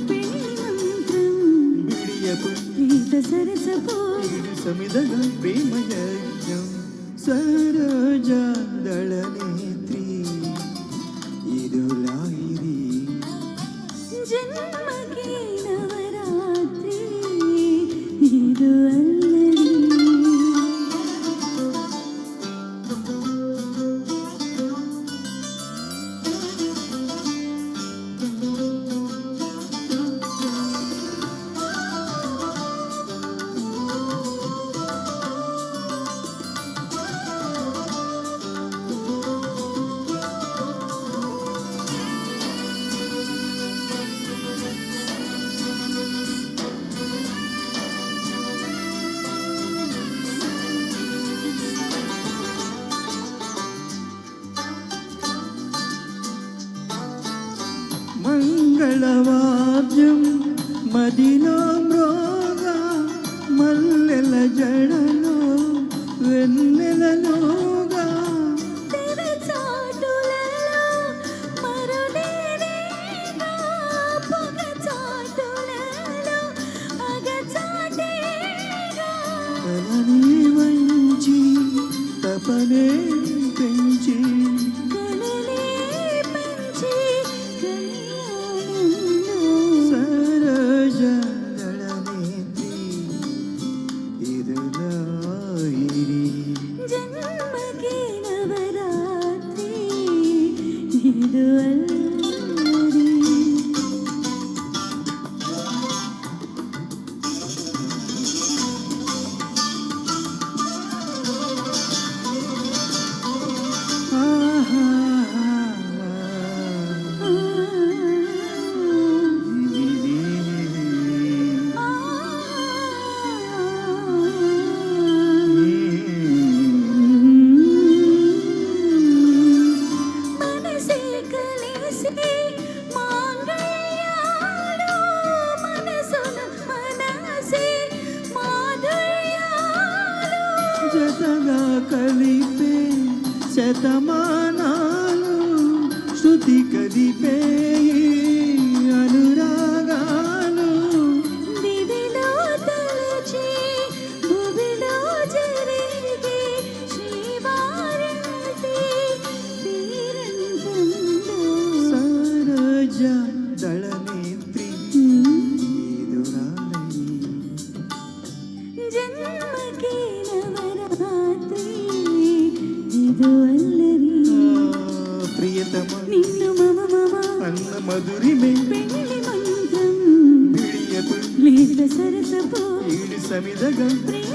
పెళ్లి మంత్రం బిడియపు ఈత సరసపు ఈడు సమిదగా ప్రేమ యజ్ఞం సరోజా దళనేత్రి ಇದು ಲಾಹಿರಿ ಜನ್ಮಕ್ಕೆ ನವರಾತ್ರಿ ಇದು ಅಲ್ಲರಿ మంగళవాద్యం మదిలో మ్రోగా మల్లెల జడలో వెన్నెలలోగా తెరచాటులలో మరులేనేగా పొగచాటులలో అగచాటేగా తలని వంచి తపనే పెంచి కలలే పెంచి సరోజ దళనేత్రి ಇದು ಲಾಹಿರಿ ಜನ್ಮಕ್ಕೆ ನವರಾತ್ರಿ ಇದು ಅಲ್ಲರಿ మనసే కలిసి మాంగళ్యాలు మనసున మనసే మాధుర్యాలు జతగా కలిపే శతమానాలు శృతి కదిపే అనురాగాలు దివిలో తలచి భువిలో జరిగే శ్రీవారింటి తీరంతంలో సరోజ దళనేత్రి ಇದು ರಾಣಿ జన్మకే నవరాత్రి ಇದು అల్లరి ప్రియతమ నిన్ను మమ మమ అన్న మధురిమే పెళ్లి మంత్రం బిడియపు లేత సరసపు ఈడు సమిదగా ప్రేమ